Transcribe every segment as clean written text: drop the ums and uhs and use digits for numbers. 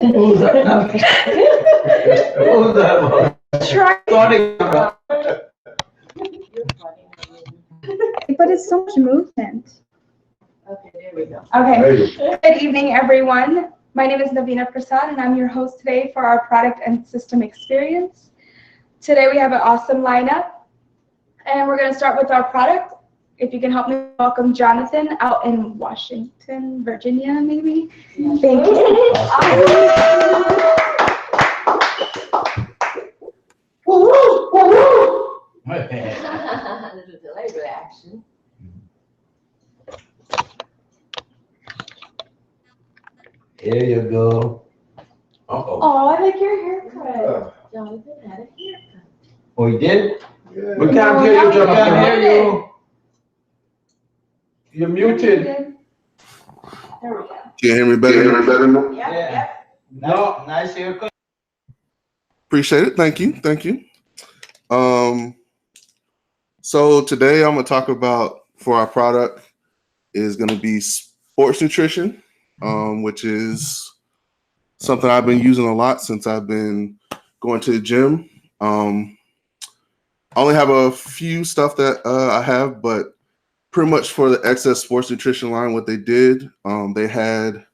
Who's that? Who's that? Try. Sorry. But it's so much movement. Okay, there we go. Okay. Good evening, everyone. My name is Navina Prasad, and I'm your host today for our product and system experience. Today we have an awesome lineup, and we're going to start with our product. If you can help me welcome Jonathan out in Washington, Virginia, maybe. Thank you. There's a delay reaction. Here you go. Uh-oh. Oh, I like your haircut. Jonathan had a haircut. Oh, you did? Yeah. We can't hear you, John. We can't hear you. You're muted. There we go. Can you hear me better now? Yeah. No, nice haircut. Appreciate it. Thank you. So today I'm gonna talk about for our product is gonna be sports nutrition, which is something I've been using a lot since I've been going to the gym. I only have a few stuff that I have, but pretty much for the excess sports nutrition line, what they did, they had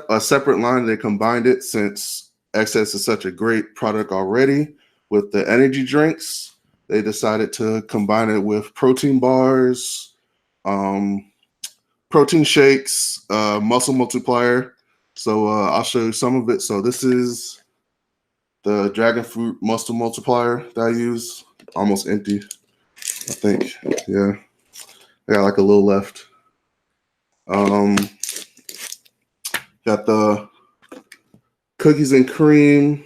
a separate line. They combined it since excess is such a great product already with the energy drinks. They decided to combine it with protein bars, protein shakes, muscle multiplier. So I'll show you some of it. So this is the dragon fruit muscle multiplier that I use. Almost empty, I think. Yeah, I got like a little left. Got the cookies and cream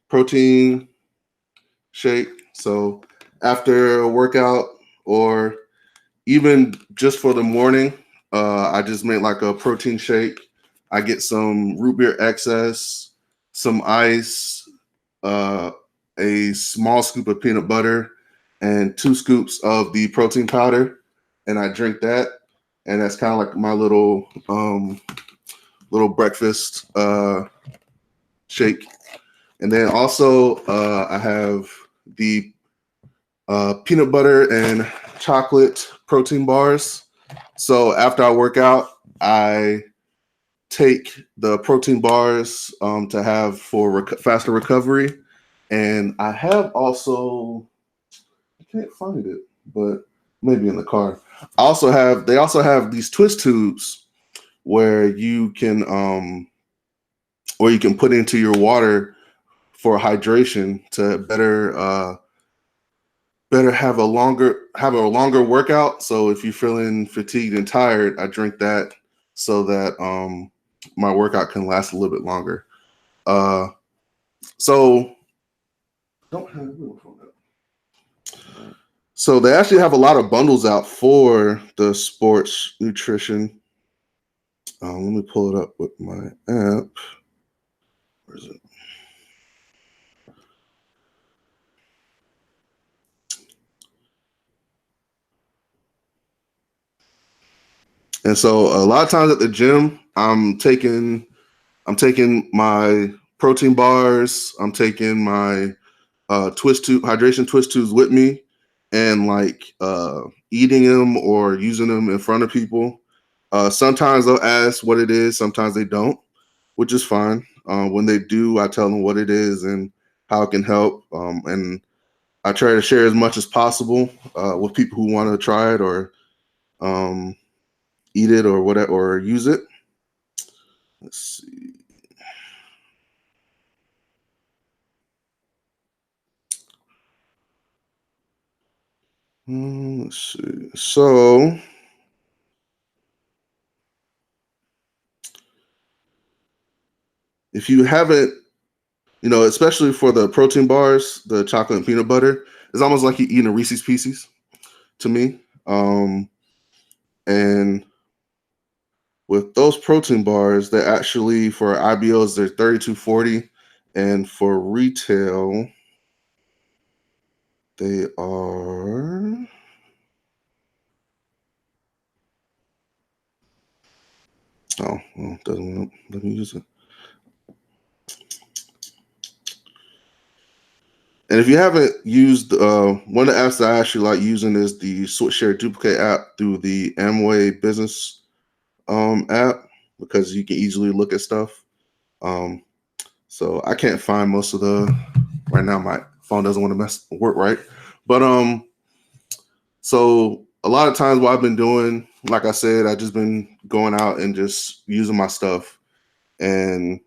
protein shake. So after a workout or even just for the morning, I just made like a protein shake. I get some root beer excess, some ice, a small scoop of peanut butter, and 2 scoops of the protein powder, and I drink that. And that's kind of like my little breakfast shake. And then also I have the peanut butter and chocolate protein bars. So after I work out, I take the protein bars to have for faster recovery. And I have also, I can't find it, but maybe in the car. They also have these twist tubes where you can put into your water for hydration to better have a longer workout. So if you're feeling fatigued and tired, I drink that so that my workout can last a little bit longer. So don't have a phone up. So they actually have a lot of bundles out for the sports nutrition. Let me pull it up with my app. Where is it? And so a lot of times at the gym, I'm taking my protein bars, I'm taking my hydration twist tubes with me, and like eating them or using them in front of people. Sometimes they'll ask what it is, sometimes they don't, which is fine. When they do, I tell them what it is and how it can help. And I try to share as much as possible with people who want to try it or eat it or whatever, or use it. Let's see. Let's see. So if you haven't, especially for the protein bars, the chocolate and peanut butter, it's almost like you're eating a Reese's Pieces to me. And with those protein bars, they're actually, for IBOs, they're $32.40, and for retail, they are. Oh, well, doesn't let me use it. And if you haven't used one of the apps that I actually like using is the Switch Share Duplicate app through the Amway Business app, because you can easily look at stuff. So I can't find most of the right now. My phone doesn't want to work right, but so a lot of times what I've been doing, like I said, I just been going out and just using my stuff, and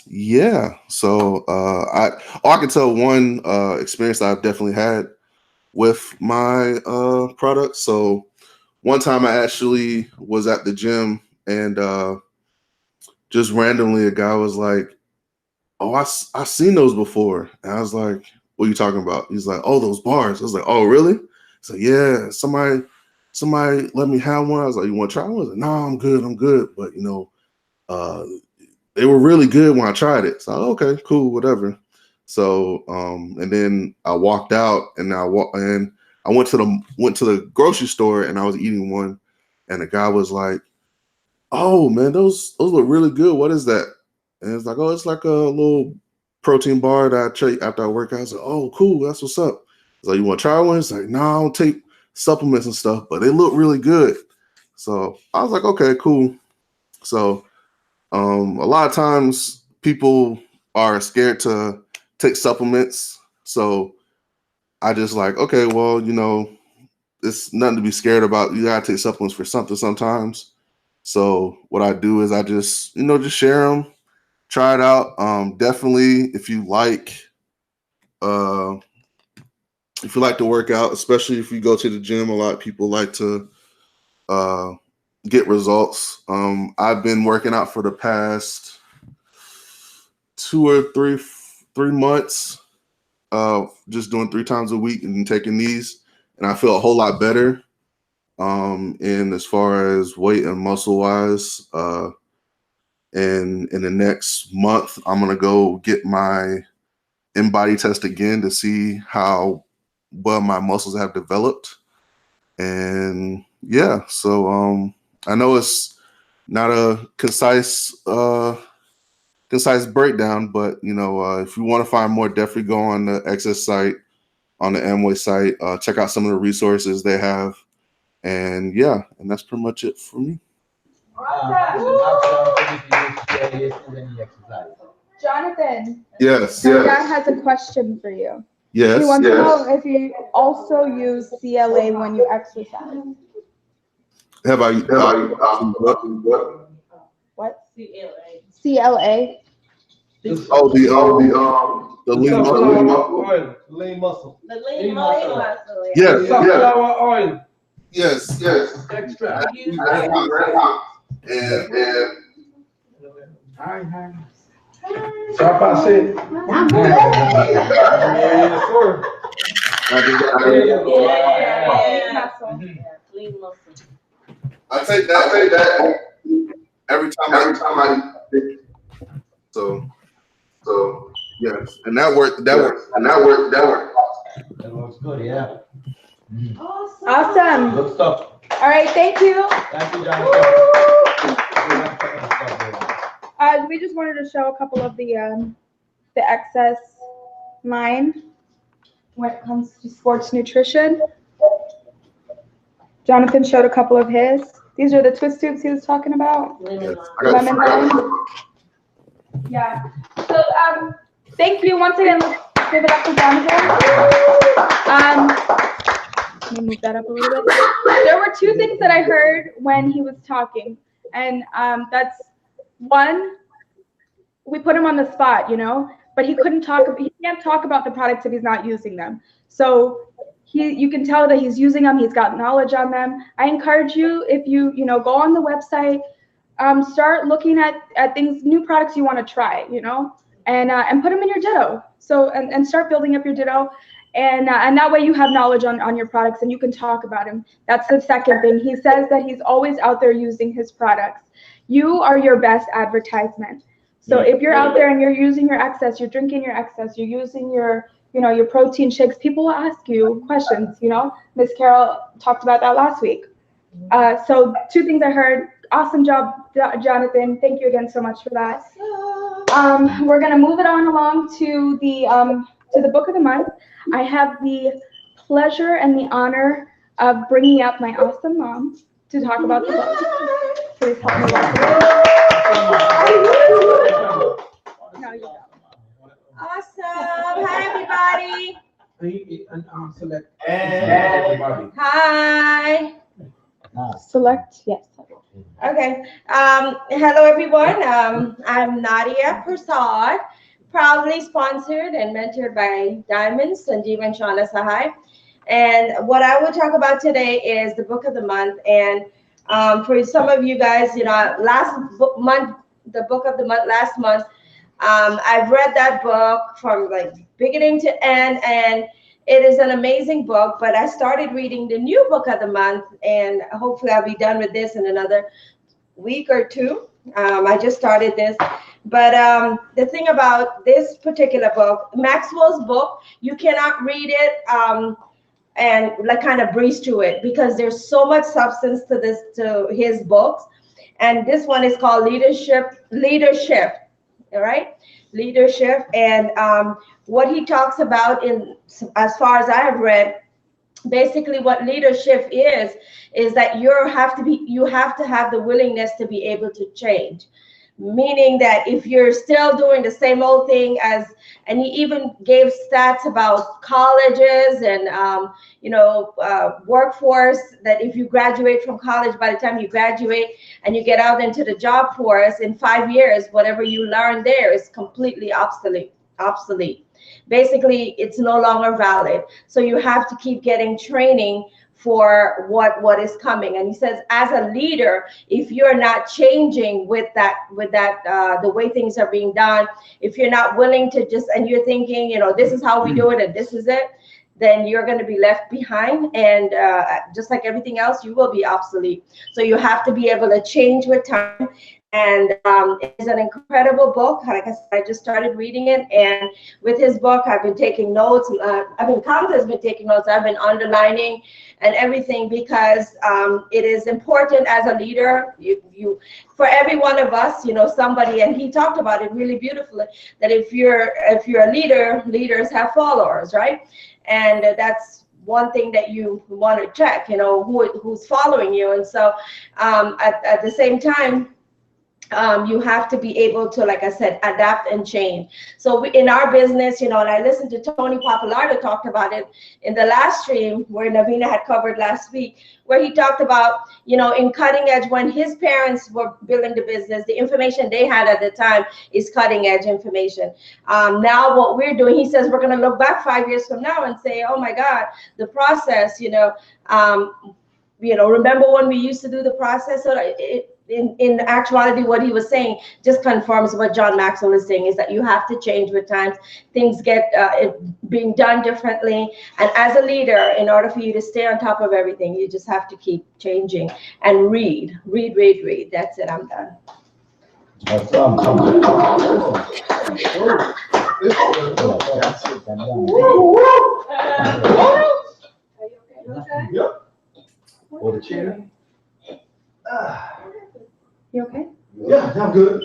yeah. So I can tell one experience that I've definitely had with my product. So one time I actually was at the gym, and just randomly a guy was like, "Oh, I seen those before," and I was like, "What are you talking about?" He's like, "Oh, those bars." I was like, "Oh, really?" So yeah, somebody let me have one. I was like, "You want to try one?" I was like, "No, I'm good." But they were really good when I tried it. So okay, cool, whatever. So and then I walked out, and I went to the grocery store, and I was eating one, and the guy was like, "Oh man, those look really good. What is that?" And it's like, "Oh, it's like a little protein bar that I take after I work out." I was like, "Oh, cool, that's what's up." He's like, "You want to try one?" It's like, "No, I don't take supplements and stuff, but they look really good." So I was like, "Okay, cool." So a lot of times people are scared to take supplements. So I just like, okay, well, it's nothing to be scared about. You gotta take supplements for something sometimes. So what I do is I just, just share them, try it out. Definitely, uh, if you like to work out, especially if you go to the gym, a lot of people like to get results. I've been working out for the past 2 or 3 months, just doing 3 times a week and taking these, and I feel a whole lot better. In as far as weight and muscle wise, and in the next month, I'm gonna go get my in-body test again to see how well my muscles have developed. And yeah, so I know it's not a concise breakdown, but if you want to find more, definitely go on the Access site, on the Amway site, check out some of the resources they have, and yeah, and that's pretty much it for me. Jonathan. Yes. My dad has a question for you. Yes. He wants to know if you also use CLA when you exercise. Have I? What? CLA. Oh, the lean muscle. Oil, lean muscle. The lean muscle. Yes. Sunflower oil. Yes. Extra. And So I Pase. Yes, sir. There you go. Lean muscle. I take that every time I so yes, and that worked. That worked. That looks good, yeah. Awesome. Good stuff. All right, thank you. Thank you, Jonathan. We just wanted to show a couple of the excess line when it comes to sports nutrition. Jonathan showed a couple of his. These are the twist tubes he was talking about. Lemon lime. Yeah. So thank you once again. Let's give it up for Jonathan. Let me move that up a little bit. There were two things that I heard when he was talking, and that's one. We put him on the spot, but he couldn't talk. He can't talk about the products if he's not using them. So you can tell that he's using them. He's got knowledge on them. I encourage you, if you go on the website, start looking at things, new products you want to try, and put them in your ditto. So and start building up your ditto, and that way you have knowledge on your products and you can talk about them. That's the second thing. He says that he's always out there using his products. You are your best advertisement. So if you're out there and you're using your excess, you're drinking your excess, you're using your protein shakes, people will ask you questions. Miss Carol talked about that last week. So two things I heard. Awesome job, Jonathan. Thank you again so much for that. we're gonna move it on along to the book of the month. I have the pleasure and the honor of bringing up my awesome mom to talk about the book. Please help me welcome. No, you don't. Awesome. Hi, everybody. Select. Hi. Select, yes. Okay. Hello, everyone. I'm Nadia Prasad, proudly sponsored and mentored by Diamonds, Sanjeev and Shauna Sahai. And what I will talk about today is the book of the month. And for some of you guys, you know, the book of the month last month, I've read that book from like beginning to end, and it is an amazing book. But I started reading the new book of the month, and hopefully I'll be done with this in another week or two. I just started this. But the thing about this particular book, Maxwell's book, you cannot read it and like kind of breeze through it, because there's so much substance to his books. And this one is called leadership, all right? Leadership. And what he talks about, in as far as I have read, basically what leadership is that you have to have the willingness to be able to change. Meaning that if you're still doing the same old thing and he even gave stats about colleges and workforce, that if you graduate from college, by the time you graduate and you get out into the job force in 5 years, whatever you learn there is completely obsolete. Basically, it's no longer valid. So you have to keep getting training for what is coming. And he says, as a leader, if you're not changing with that the way things are being done, if you're not willing to and you're thinking, you know, this is how we do it and this is it, then you're going to be left behind. And just like everything else, you will be obsolete. So you have to be able to change with time. And it's an incredible book. Like I said, I just started reading it. And with his book, I've been taking notes. Countless has been taking notes. I've been underlining and everything, because it is important as a leader. For every one of us, you know, somebody, and he talked about it really beautifully, that if you're a leader, leaders have followers, right? And that's one thing that you want to check, you know, who's following you. And so at the same time, you have to be able to, like I said, adapt and change. So in our business, you know, and I listened to Tony Papalardo talked about it in the last stream where Navina had covered last week, where he talked about, you know, in cutting edge, when his parents were building the business, the information they had at the time is cutting edge information. Now what we're doing, he says, we're going to look back 5 years from now and say, oh my God, the process, remember when we used to do the process? So in actuality, what he was saying just confirms what John Maxwell is saying, is that you have to change with times. Things get being done differently. And as a leader, in order for you to stay on top of everything, you just have to keep changing and read. That's it. I'm done. Yep. Or the chair. You okay? Yeah, I'm good.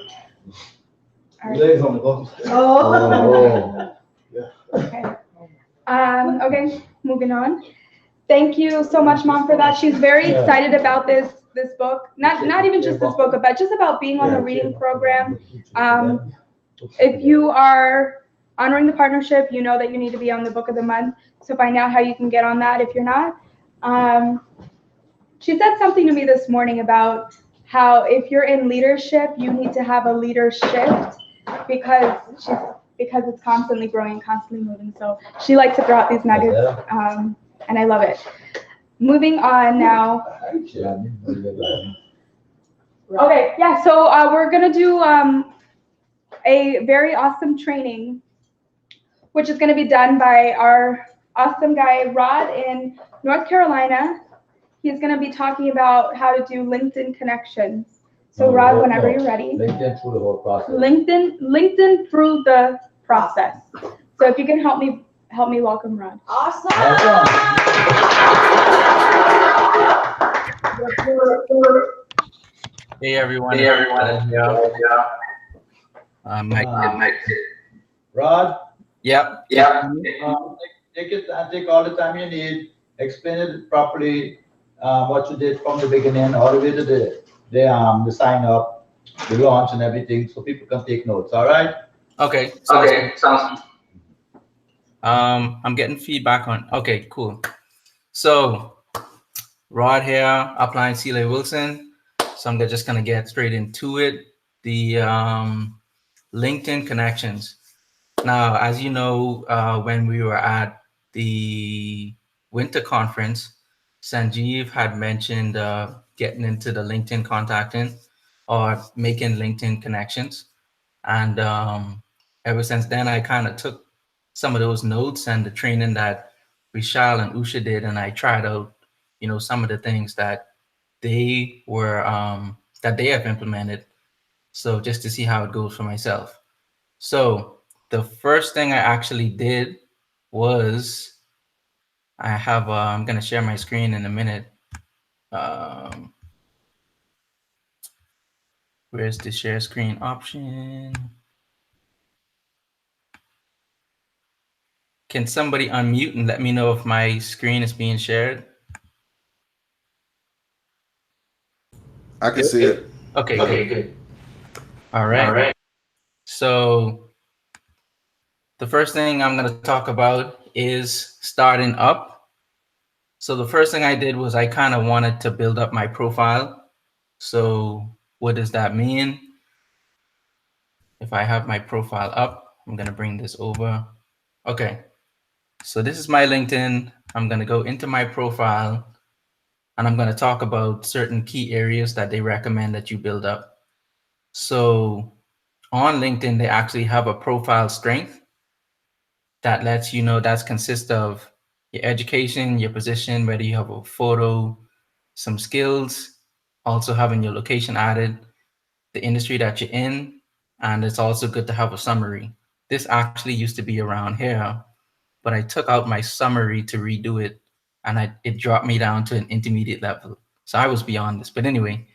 All right. Legs on the bubble. Oh. Okay. Okay, moving on. Thank you so much, Mom, for that. She's very excited about this book. Not even just this book, but just about being on the reading program. If you are honoring the partnership, you know that you need to be on the book of the month. So find out how you can get on that if you're not. She said something to me this morning about how if you're in leadership, you need to have a leader shift because it's constantly growing, constantly moving. So she likes to throw out these nuggets, and I love it. Moving on now. Okay, yeah, so we're gonna do a very awesome training, which is gonna be done by our awesome guy, Rod, in North Carolina. He's going to be talking about how to do LinkedIn connections. So Rod, whenever you're ready. LinkedIn through the whole process. LinkedIn through the process. So if you can help me welcome Rod. Awesome. Hey everyone. Yeah. Mike. Rod, Yep. take it and take all the time you need. Explain it properly, what you did from the beginning all the way to the sign up, the launch and everything, so people can take notes. All right. Okay. Sounds. I'm getting feedback on. Okay, cool. So Rod here, applying Celia Wilson. So I'm just gonna get straight into it. The LinkedIn connections. Now, as you know, when we were at the winter conference, Sanjeev had mentioned getting into the LinkedIn contacting or making LinkedIn connections. And ever since then, I kind of took some of those notes and the training that Vishal and Usha did, and I tried out, some of the things that they were that they have implemented. So just to see how it goes for myself. So the first thing I actually did was I'm gonna share my screen in a minute. Um, where's the share screen option? Can somebody unmute and let me know if my screen is being shared? I can see it. Okay, good. All right. So the first thing I'm going to talk about is starting up. So the first thing I did was I kind of wanted to build up my profile. So what does that mean? If I have my profile up, I'm going to bring this over. Okay. So this is my LinkedIn. I'm going to go into my profile and I'm going to talk about certain key areas that they recommend that you build up. So on LinkedIn, they actually have a profile strength that lets you know that's consists of your education, your position, whether you have a photo, some skills, also having your location added, the industry that you're in, and it's also good to have a summary. This actually used to be around here, but I took out my summary to redo it, and it dropped me down to an intermediate level. So I was beyond this. But anyway,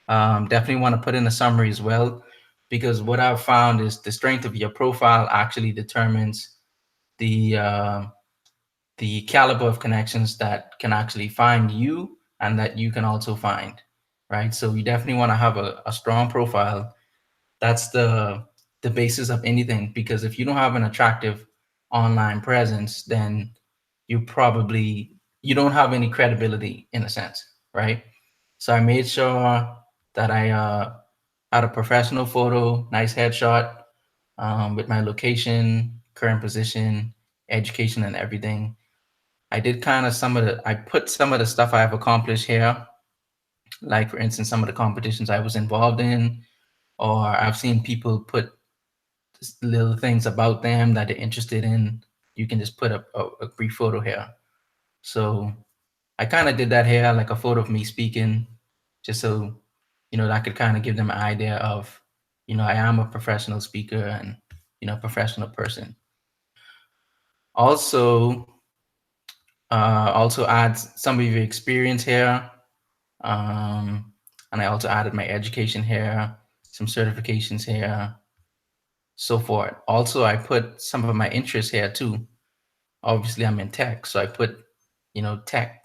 definitely want to put in a summary as well, because what I've found is the strength of your profile actually determines the caliber of connections that can actually find you and that you can also find, right? So you definitely want to have a strong profile. That's the basis of anything, because if you don't have an attractive online presence, then you don't have any credibility in a sense, right? So I made sure that I had a professional photo, nice headshot, with my location, current position, education, and everything. I did kind of I put some of the stuff I have accomplished here, like for instance, some of the competitions I was involved in, or I've seen people put little things about them that they're interested in. You can just put a brief photo here. So I kind of did that here, like a photo of me speaking, just so, that could kind of give them an idea of, I am a professional speaker and, professional person. Also add some of your experience here. And I also added my education here, some certifications here, so forth. Also, I put some of my interests here too. Obviously, I'm in tech, so I put, tech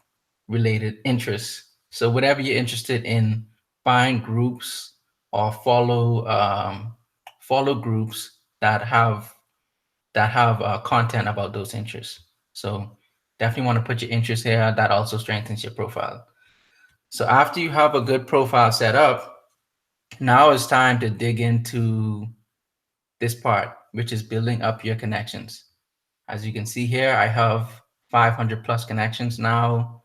related interests. So whatever you're interested in, find groups or follow groups that have content about those interests. So definitely want to put your interest here. That also strengthens your profile. So after you have a good profile set up, now it's time to dig into this part, which is building up your connections. As you can see here, I have 500 plus connections now.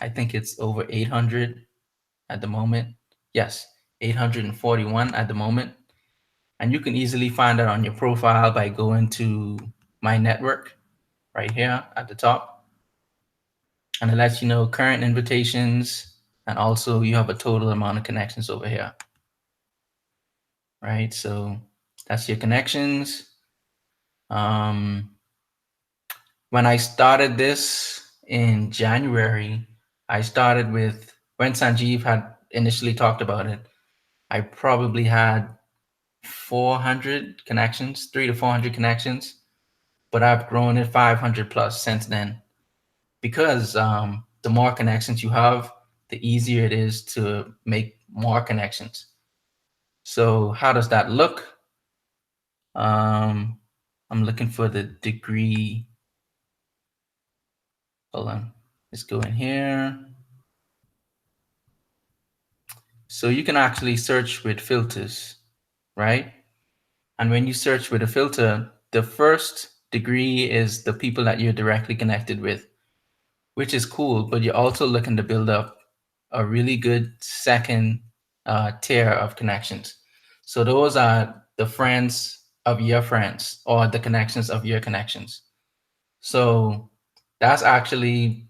I think it's over 800 at the moment. Yes, 841 at the moment. And you can easily find that on your profile by going to my network right here at the top. And it lets you know current invitations, and also you have a total amount of connections over here. Right, so that's your connections. When I started this in January, I started with, when Sanjeev had initially talked about it, I probably had 400 connections, 300 to 400 connections, but I've grown it 500 plus since then because the more connections you have, the easier it is to make more connections. So how does that look? I'm looking for the degree. Hold on, let's go in here. So you can actually search with filters, right? And when you search with a filter, the first degree is the people that you're directly connected with, which is cool, but you're also looking to build up a really good second tier of connections. So those are the friends of your friends or the connections of your connections. So that's actually,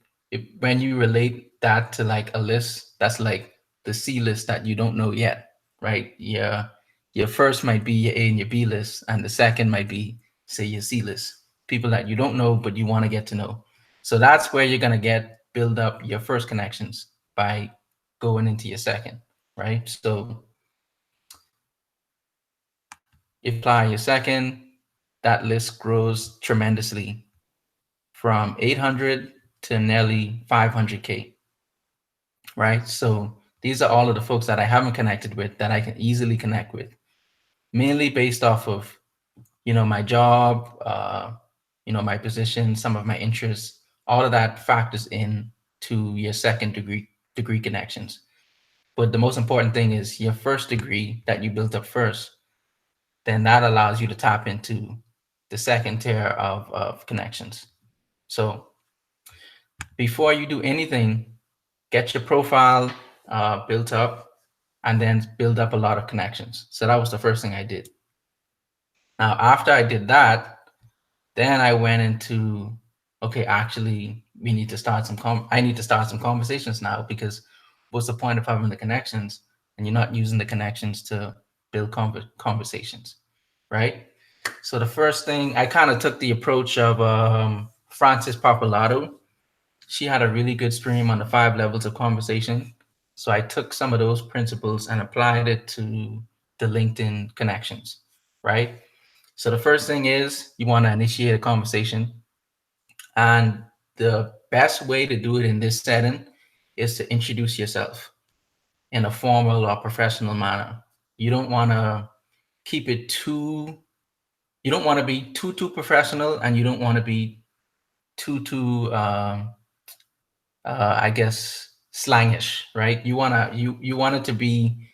when you relate that to like a list, that's like the C list that you don't know yet, right? Your first might be your A and your B list, and the second might be, say, your C list, people that you don't know but you want to get to know. So that's where you're gonna build up your first connections by going into your second, right? So if you apply your second, that list grows tremendously from 800 to nearly 500K, right? So these are all of the folks that I haven't connected with that I can easily connect with, mainly based off of, my job, my position, some of my interests. All of that factors in to your second degree connections. But the most important thing is your first degree that you built up first. Then that allows you to tap into the second tier of connections. So before you do anything, get your profile built up and then build up a lot of connections. So that was the first thing I did. Now, after I did that, then I went into, okay, actually, we need to start I need to start some conversations now, because what's the point of having the connections and you're not using the connections to build conversations, right? So the first thing, I kind of took the approach of Francis Papalato. She had a really good stream on the 5 levels of conversation. So I took some of those principles and applied it to the LinkedIn connections, right? So the first thing is you want to initiate a conversation. And the best way to do it in this setting is to introduce yourself in a formal or professional manner. You don't want to keep it you don't want to be too professional, and you don't want to be too I guess slangish, right? You want it to be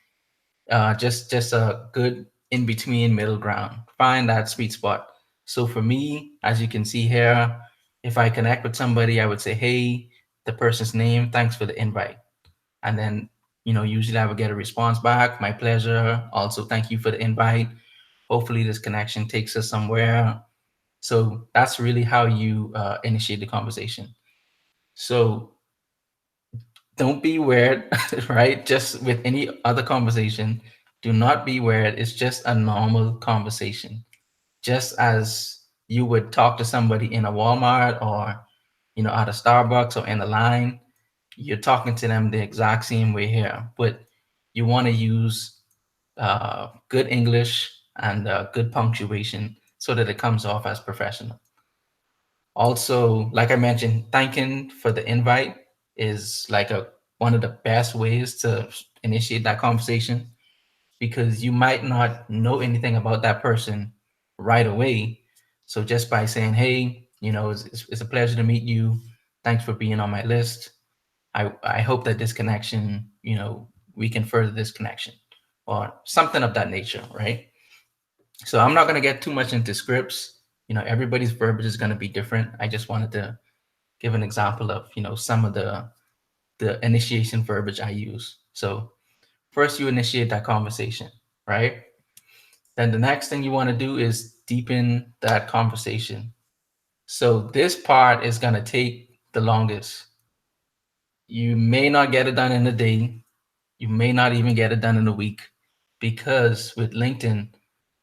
just a good in between middle ground. Find that sweet spot. So for me, as you can see here, if I connect with somebody, I would say, hey, the person's name, thanks for the invite. And then, usually I would get a response back, my pleasure. Also, thank you for the invite. Hopefully this connection takes us somewhere. So that's really how you initiate the conversation. So don't be weird, right? Just with any other conversation, do not be weird. It's just a normal conversation. Just as you would talk to somebody in a Walmart or, at a Starbucks or in a line, you're talking to them the exact same way here. But you want to use good English and good punctuation so that it comes off as professional. Also, like I mentioned, thanking for the invite is like one of the best ways to initiate that conversation, because you might not know anything about that person right away. So just by saying, hey, it's a pleasure to meet you. Thanks for being on my list. I hope that this connection, we can further this connection or something of that nature, right? So I'm not going to get too much into scripts. Everybody's verbiage is going to be different. I just wanted to give an example of, some of the initiation verbiage I use. So first you initiate that conversation, right? Then the next thing you want to do is deepen that conversation. So this part is going to take the longest. You may not get it done in a day. You may not even get it done in a week, because with LinkedIn,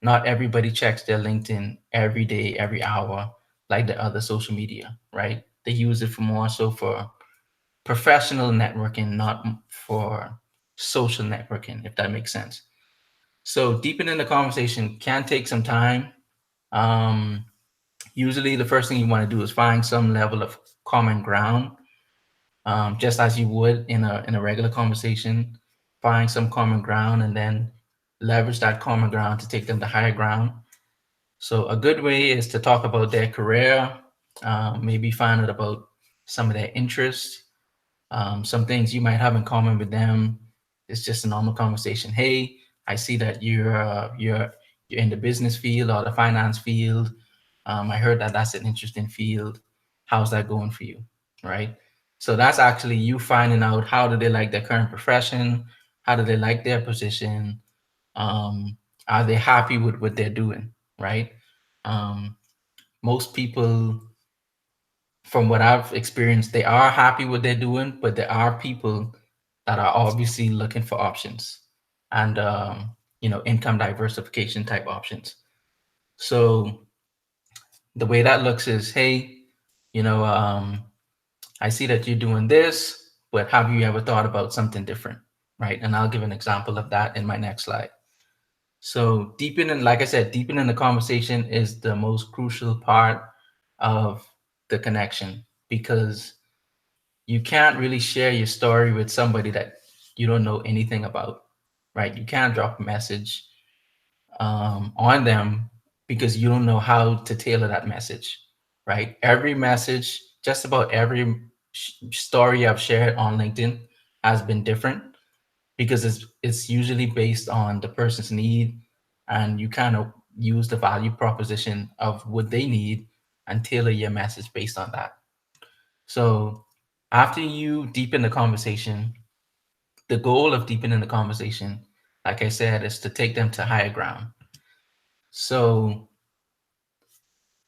not everybody checks their LinkedIn every day, every hour, like the other social media, right? They use it for more so for professional networking, not for social networking, if that makes sense. So deepening the conversation can take some time. Usually the first thing you want to do is find some level of common ground, just as you would in a regular conversation. Find some common ground and then leverage that common ground to take them to higher ground. So a good way is to talk about their career, maybe find out about some of their interests, some things you might have in common with them. It's just a normal conversation. Hey, I see that you're in the business field or the finance field. I heard that that's an interesting field. How's that going for you? Right. So that's actually you finding out how do they like their current profession? How do they like their position? Are they happy with what they're doing? Right. Most people, from what I've experienced, they are happy what they're doing, but there are people that are obviously looking for options and income diversification type options. So the way that looks is, hey, I see that you're doing this, but have you ever thought about something different, right? And I'll give an example of that in my next slide. So deepening, like I said, deepening the conversation is the most crucial part of the connection, because you can't really share your story with somebody that you don't know anything about, right? You can't drop a message on them because you don't know how to tailor that message, right? Every message, just about every story I've shared on LinkedIn has been different because it's usually based on the person's need, and you kind of use the value proposition of what they need and tailor your message based on that. So after you deepen the conversation, the goal of deepening the conversation, like I said, is to take them to higher ground. So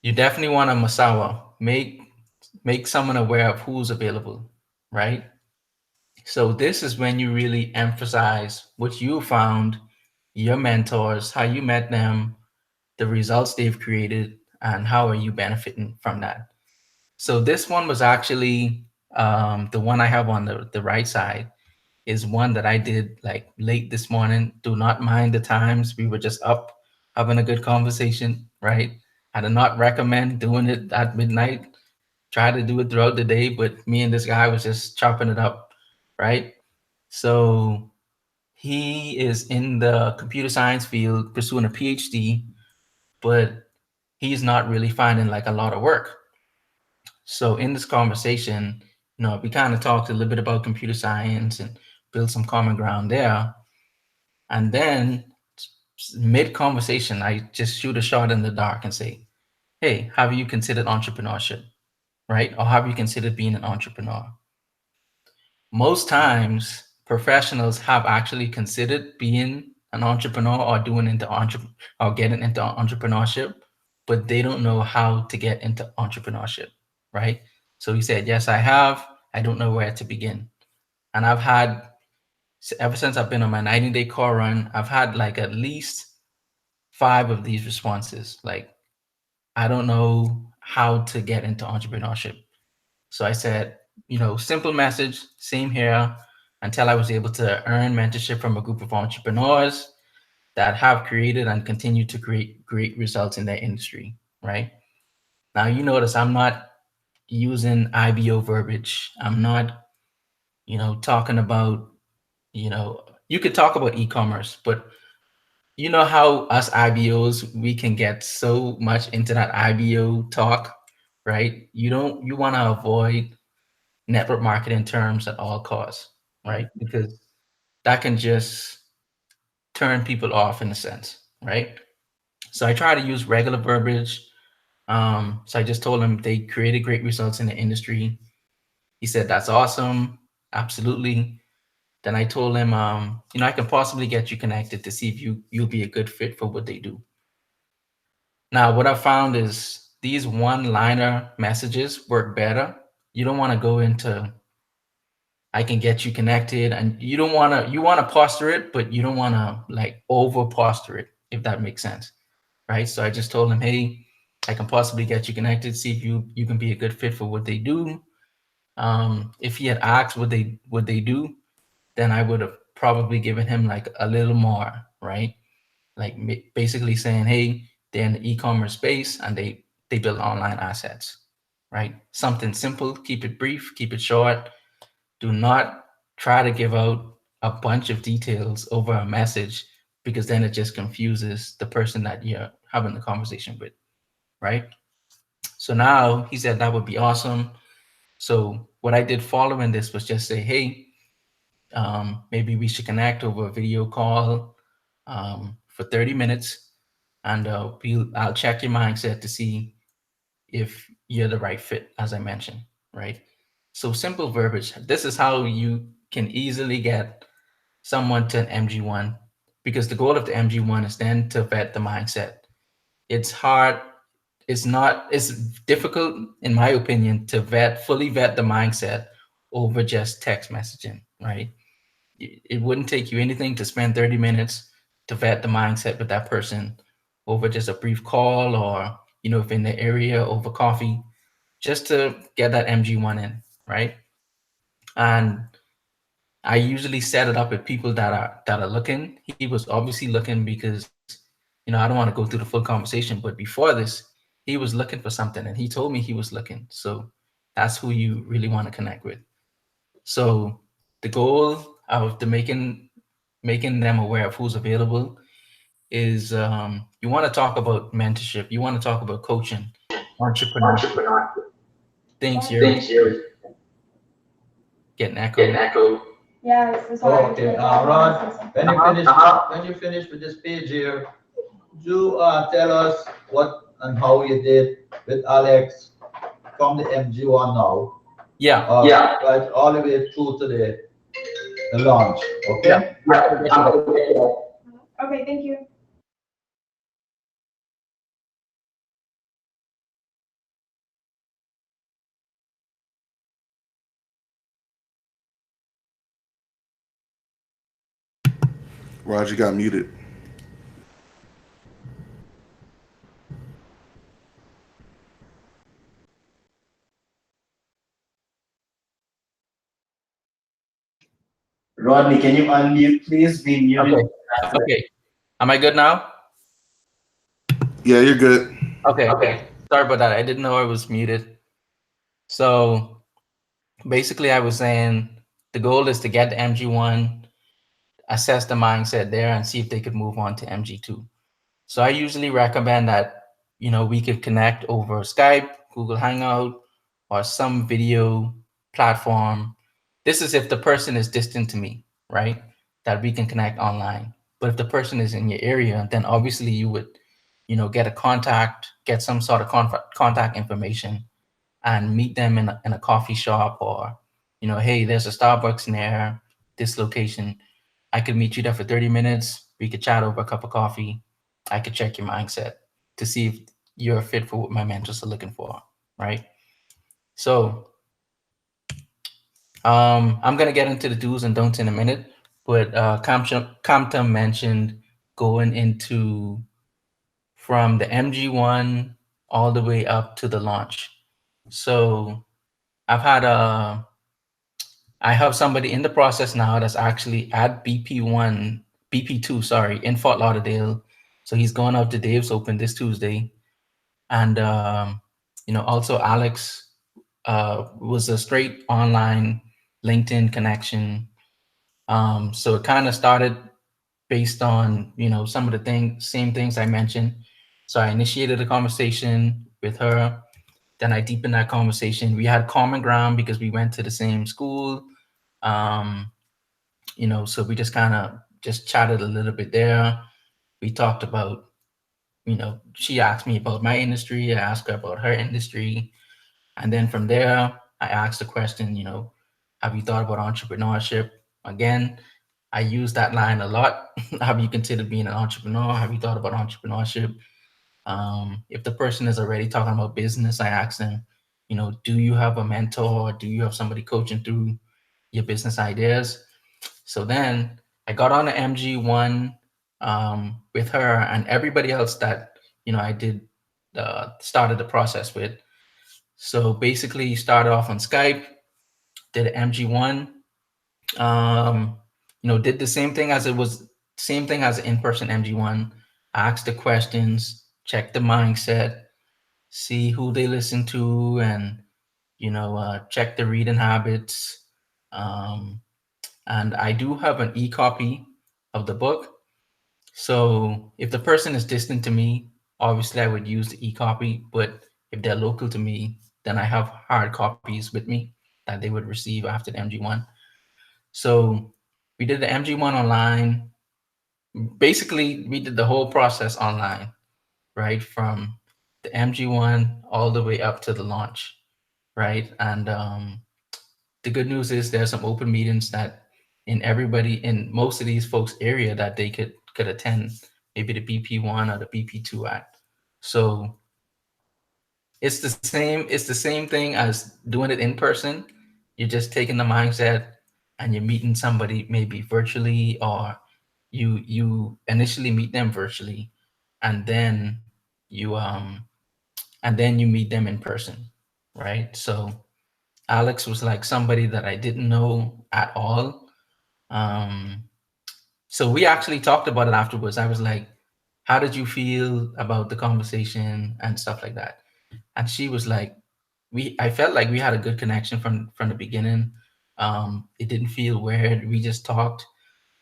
you definitely want to masawa, make someone aware of who's available, right? So this is when you really emphasize what you found, your mentors, how you met them, the results they've created, and how are you benefiting from that. So this one was actually the one I have on the right side is one that I did like late this morning. Do not mind the times. We were just up having a good conversation, right? I do not recommend doing it at midnight. Try to do it throughout the day, but me and this guy was just chopping it up, right? So he is in the computer science field pursuing a PhD, but he's not really finding like a lot of work. So in this conversation, we kind of talked a little bit about computer science and build some common ground there. And then mid conversation, I just shoot a shot in the dark and say, hey, have you considered entrepreneurship? Right? Or have you considered being an entrepreneur? Most times, professionals have actually considered being an entrepreneur or or getting into entrepreneurship, but they don't know how to get into entrepreneurship, right? So he said, yes, I have. I don't know where to begin. And I've had, ever since I've been on my 90-day core run, I've had like at least 5 of these responses. Like, I don't know how to get into entrepreneurship. So I said, simple message, same here, until I was able to earn mentorship from a group of entrepreneurs that have created and continue to create great results in their industry, right? Now, you notice I'm not using IBO verbiage. I'm not, talking about, you could talk about e-commerce, but you know how us IBOs, we can get so much into that IBO talk, right? You want to avoid network marketing terms at all costs, right? Because that can just turn people off in a sense, right? So I try to use regular verbiage. So I just told him they created great results in the industry. He said, that's awesome. Absolutely. Then I told him, I can possibly get you connected to see if you'll be a good fit for what they do. Now, what I found is these one-liner messages work better. You don't want to go into I can get you connected, and you want to posture it, but you don't want to like over posture it, if that makes sense, right? So I just told him, hey, I can possibly get you connected, see if you can be a good fit for what they do. If he had asked what they do, then I would have probably given him like a little more, right? like basically saying, hey, they're in the e-commerce space and they build online assets, right? Something simple, keep it brief, keep it short. Do not try to give out a bunch of details over a message, because then it just confuses the person that you're having the conversation with, right? So now he said that would be awesome. So what I did following this was just say, hey, maybe we should connect over a video call for 30 minutes, and I'll check your mindset to see if you're the right fit, as I mentioned, right? So simple verbiage. This is how you can easily get someone to an MG1, because the goal of the MG1 is then to vet the mindset. It's hard. It's difficult, in my opinion, to fully vet the mindset over just text messaging, right? It wouldn't take you anything to spend 30 minutes to vet the mindset with that person over just a brief call, or, if in the area over coffee, just to get that MG1 in, right? And I usually set it up with people that are looking. He was obviously looking because, I don't want to go through the full conversation, but before this, he was looking for something and he told me he was looking. So that's who you really want to connect with. So the goal of making them aware of who's available is, you want to talk about mentorship. You want to talk about coaching, entrepreneurship, things you're getting echoed. Yeah, this is Oh, okay, Ron, when you finish with this page here, do tell us what and how you did with Alex from the MG1 now. Yeah. Right, all the way through to the launch, okay? Okay, thank you. Roger got muted. Rodney, can you unmute, please? Be muted. Okay. Am I good now? Yeah, you're good. Okay. Sorry about that. I didn't know I was muted. So basically, I was saying the goal is to get the MG1, assess the mindset there, and see if they could move on to MG2. So I usually recommend that, we could connect over Skype, Google Hangout, or some video platform. This is if the person is distant to me, right? That we can connect online. But if the person is in your area, then obviously you would, get some sort of contact information and meet them in a coffee shop, or, hey, there's a Starbucks near this location. I could meet you there for 30 minutes. We could chat over a cup of coffee. I could check your mindset to see if you're a fit for what my mentors are looking for, right? So I'm gonna get into the do's and don'ts in a minute, but Kamta mentioned going into from the MG1 all the way up to the launch. So I have somebody in the process now that's actually at BP2, sorry, in Fort Lauderdale. So he's going out to Dave's Open this Tuesday. And, also Alex was a straight online LinkedIn connection. So it kind of started based on, some of the same things I mentioned. So I initiated a conversation with her. Then I deepened that conversation. We had common ground because we went to the same school. So we just kind of just chatted a little bit there. We talked about, she asked me about my industry. I asked her about her industry. And then from there, I asked the question, have you thought about entrepreneurship? Again, I use that line a lot. Have you considered being an entrepreneur? Have you thought about entrepreneurship? If the person is already talking about business, I ask them, do you have a mentor? Do you have somebody coaching through your business ideas? So then I got on the MG1 with her and everybody else that, I did started the process with. So basically started off on Skype, did an MG1, did the same thing as an in-person MG1, ask the questions, check the mindset, see who they listen to, and check the reading habits. Um, and I do have an e-copy of the book. So if the person is distant to me, obviously I would use the e-copy. But if they're local to me, then I have hard copies with me that they would receive after the MG1. So we did the MG1 online. Basically, we did the whole process online, right? From the MG1 all the way up to the launch, right? And the good news is there's some open meetings that in most of these folks area that they could attend, maybe the BP1 or the BP2 at. So it's the same thing as doing it in person. You're just taking the mindset and you're meeting somebody maybe virtually, or you initially meet them virtually, and then you meet them in person, right? So Alex was like somebody that I didn't know at all. Um, so we actually talked about it afterwards. I was like, how did you feel about the conversation and stuff like that? And she was like, I felt like we had a good connection from the beginning. It didn't feel weird. We just talked.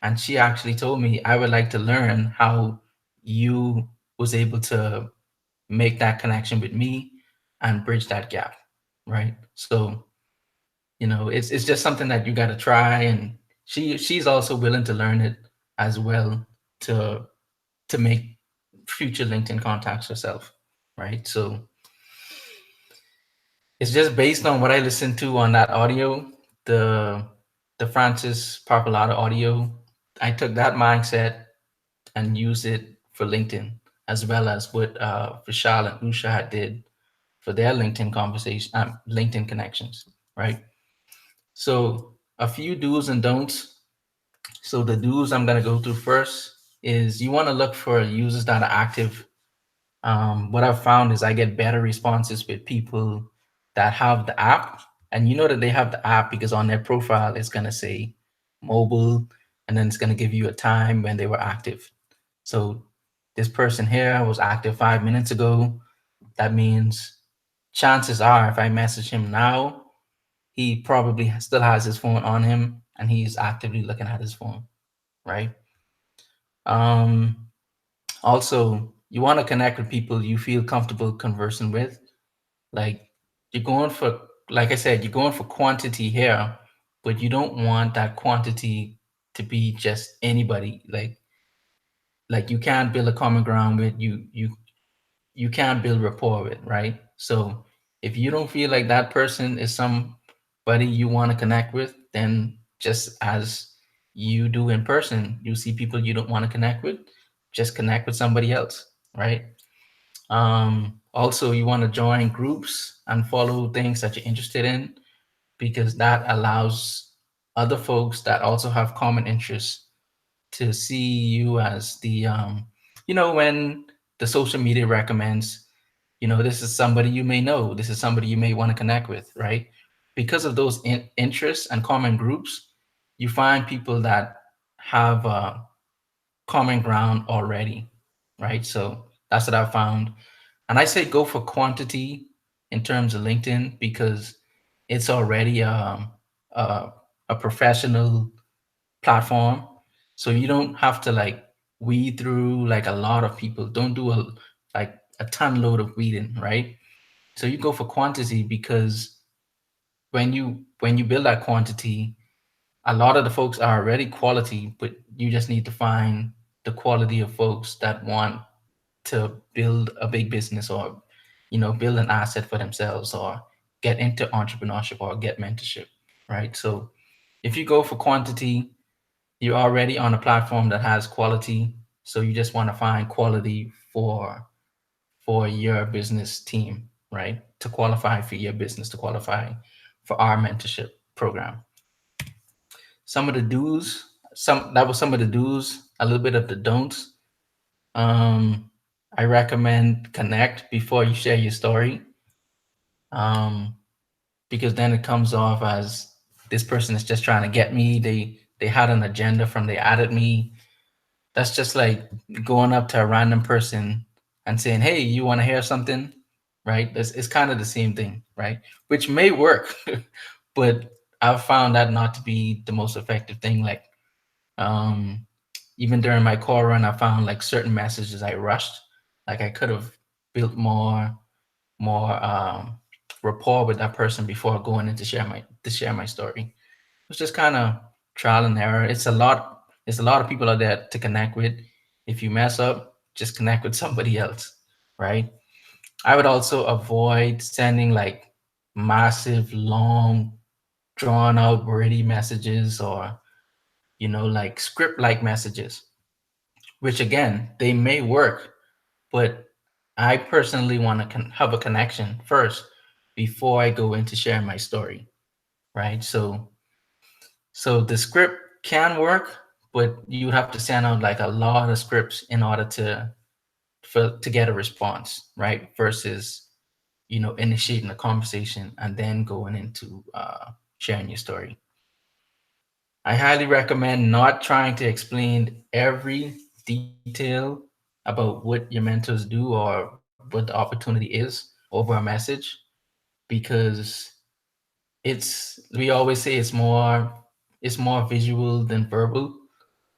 And she actually told me, I would like to learn how you was able to make that connection with me and bridge that gap. Right. So it's just something that you got to try, and she's also willing to learn it as well, to make future LinkedIn contacts herself, right? So it's just based on what I listened to on that audio, the Francis Papalata audio. I took that mindset and used it for LinkedIn, as well as what Vishal and Usha had did for their LinkedIn conversation, LinkedIn connections, right? So a few do's and don'ts. So the do's I'm gonna go through first is you want to look for users that are active. What I've found is I get better responses with people that have the app, and you know that they have the app because on their profile it's gonna say mobile, and then it's gonna give you a time when they were active. So this person here was active 5 minutes ago. That means chances are if I message him now, he probably still has his phone on him and he's actively looking at his phone, right? Um, Also, you want to connect with people you feel comfortable conversing with. Like you're going for, like I said, you're going for quantity here, but you don't want that quantity to be just anybody. Like you can't build a common ground with you can't build rapport with, right? So if you don't feel like that person is somebody you want to connect with, then just as you do in person, you see people you don't want to connect with, just connect with somebody else, right? Also, you want to join groups and follow things that you're interested in, because that allows other folks that also have common interests to see you as when the social media recommends, this is somebody you may know, this is somebody you may want to connect with, right? Because of those interests and common groups, you find people that have common ground already, right? So that's what I found. And I say go for quantity in terms of LinkedIn because it's already a, a professional platform. So you don't have to like weed through like a lot of people. Don't do a ton load of weeding, right? So you go for quantity because when you build that quantity, a lot of the folks are already quality, but you just need to find the quality of folks that want to build a big business, or build an asset for themselves, or get into entrepreneurship, or get mentorship, right? So if you go for quantity, you're already on a platform that has quality, so you just want to find quality for your business team, right? To qualify for your business, to qualify for our mentorship program. Some of the do's, that was some of the do's, a little bit of the don'ts. I recommend connect before you share your story, because then it comes off as this person is just trying to get me. They had an agenda from they added me. That's just like going up to a random person and saying, "Hey, you want to hear something?" Right? It's kind of the same thing, right? Which may work, but I've found that not to be the most effective thing. Like, um, even during my core run, I found like certain messages I rushed. Like I could have built more rapport with that person before going in to share my story. It's just kind of trial and error. It's a lot of people out there to connect with. If you mess up, just connect with somebody else, right? I would also avoid sending like massive, long, drawn out, wordy messages, or like script like messages, which again, they may work, but I personally want to have a connection first before I go into sharing my story, right? So the script can work, but you have to send out like a lot of scripts in order to get a response, right? Versus initiating a conversation and then going into sharing your story. I highly recommend not trying to explain every detail about what your mentors do or what the opportunity is over a message, because we always say it's more visual than verbal,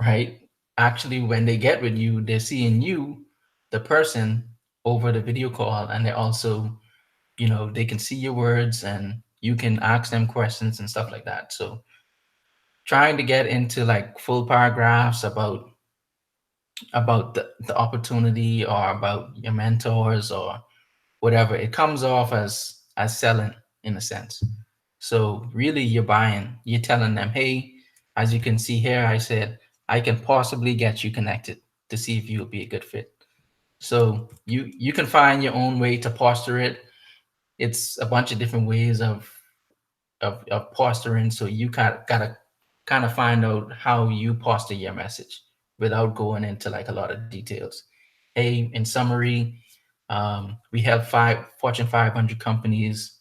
right? Actually, when they get with you, they're seeing you, the person, over the video call, and they also, they can see your words and you can ask them questions and stuff like that. So trying to get into like full paragraphs about the opportunity or about your mentors or whatever, it comes off as selling in a sense. So really you're telling them, hey, as you can see here, I said I can possibly get you connected to see if you'll be a good fit. So you can find your own way to posture it. It's a bunch of different ways of posturing. So you gotta kind of find out how you posture your message without going into like a lot of details. Hey, in summary, we have Fortune 500 companies,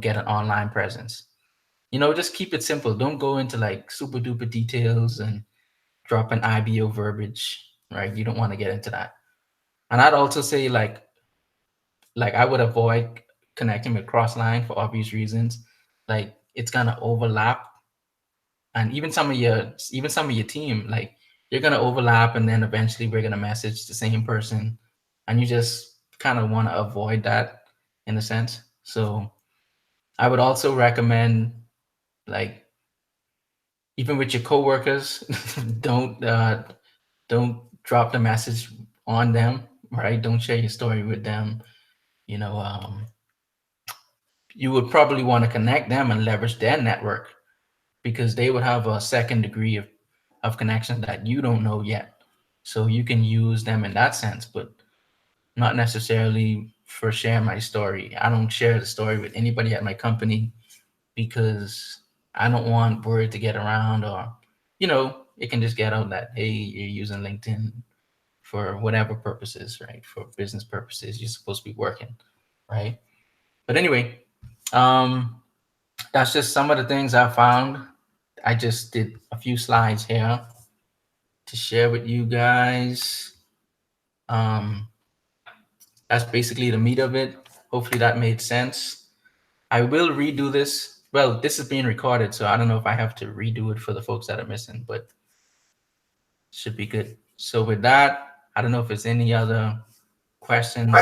get an online presence. Just keep it simple. Don't go into like super duper details and drop an IBO verbiage, right? You don't want to get into that. And I'd also say like I would avoid connecting with Crossline for obvious reasons. Like it's gonna overlap, and even some of your team, like you're gonna overlap, and then eventually we're gonna message the same person, and you just kind of want to avoid that in a sense. So I would also recommend, like, even with your coworkers, don't don't drop the message on them, right? Don't share your story with them. You know, you would probably want to connect them and leverage their network, because they would have a second degree of connection that you don't know yet. So you can use them in that sense, but not necessarily for sharing my story. I don't share the story with anybody at my company because I don't want word to get around, or, it can just get out that, hey, you're using LinkedIn for whatever purposes, right? For business purposes, you're supposed to be working, right? But anyway, um, that's just some of the things I found. I just did a few slides here to share with you guys. Um, that's basically the meat of it. Hopefully that made sense. I will redo this. Well, this is being recorded, so I don't know if I have to redo it for the folks that are missing, but should be good. So with that, I don't know if there's any other questions.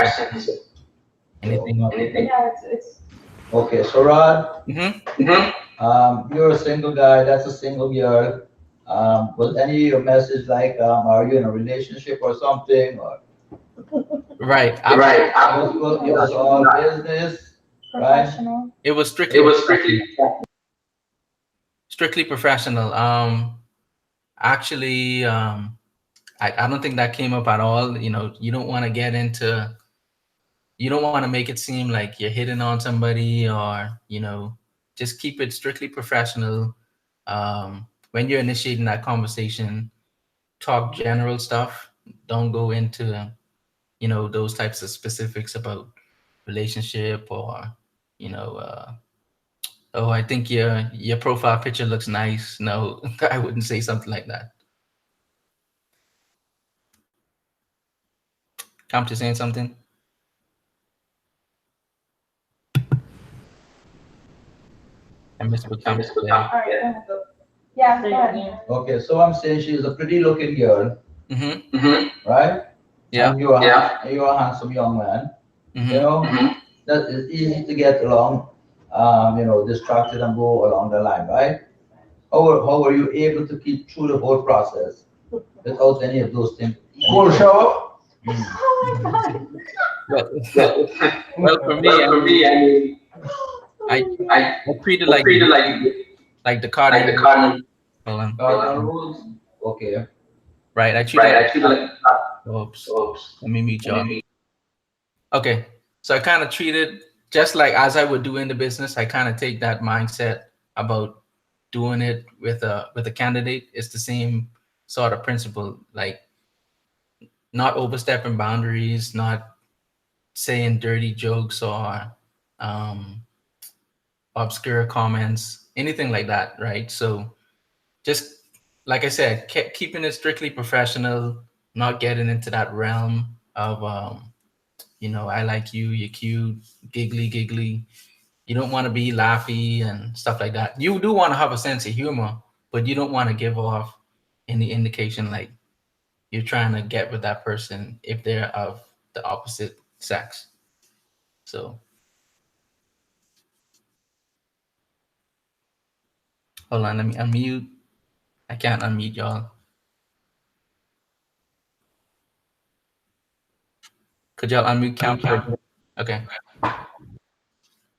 Anything? Yeah, it's Okay, so Rod, Mm-hmm. you're a single guy, that's a single girl. Was any of your message like, are you in a relationship or something, or Right. it was all business, right? professional. It was strictly professional. Actually, I don't think that came up at all. You don't want to you don't want to make it seem like you're hitting on somebody, or, just keep it strictly professional. When you're initiating that conversation, talk general stuff. Don't go into, those types of specifics about relationship, or, you know, uh, oh, I think your profile picture looks nice. No, I wouldn't say something like that. Come to saying something? I missed what you said. All right, go ahead. Yeah, go ahead. Okay, so I'm saying she's a pretty looking girl, Mm-hmm. right? Yeah. And you're a handsome young man. Mm-hmm. You know, that is easy to get along, distracted and go along the line, right? How were you able to keep through the whole process without any of those things? Cold shower? Well, well, for me, I mean, I treat it like the cardinal. Hold on. Rules? Okay. Right. I treat it like. Oops. Let me mute y'all. Okay. So I kind of treat it just like as I would do in the business. I kind of take that mindset about doing it with a candidate. It's the same sort of principle, like not overstepping boundaries, not saying dirty jokes or obscure comments, anything like that, right? So just like I said, keeping it strictly professional, not getting into that realm of I like you, you're cute, giggly. You don't want to be laughy and stuff like that. You do want to have a sense of humor, but you don't want to give off any indication like you're trying to get with that person if they're of the opposite sex. So hold on, let me unmute. I can't unmute y'all. Could y'all unmute count? Okay.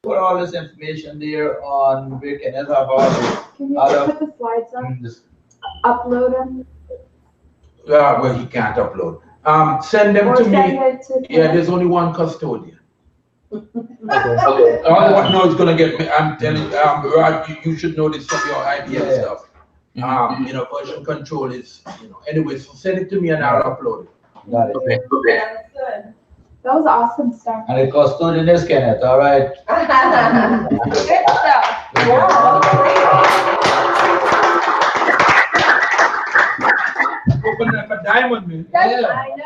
Put all this information there on where can it have all this Can you other put the slides up? this Upload them? Well, he can't upload. Send them Or to send me. it to. Yeah, there's only one custodian. Okay. What no, it's gonna get me. I'm telling you, Rod, you should know this from your idea and Yeah. stuff. Mhm. Version control is, anyway, so send it to me and I'll upload it. got it. Okay. Yeah, that's good. That was awesome stuff. And the custodian is Kenneth, all right? Good stuff. Open like a diamond, man. I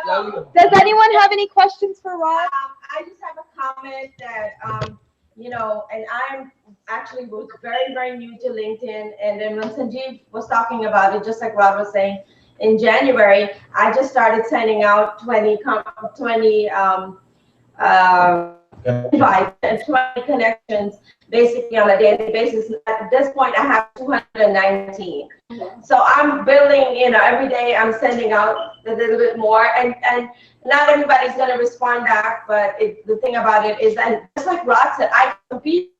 know. Does anyone have any questions for Rod? I just have a comment that, and I'm actually was very, very new to LinkedIn. And then when Sanjeev was talking about it, just like Rod was saying, in January, I just started sending out 20 invites and 20 connections basically on a daily basis. At this point, I have 219. So I'm building, every day I'm sending out a little bit more, and not everybody's going to respond back, but the thing about it is that, just like Rod said, I compete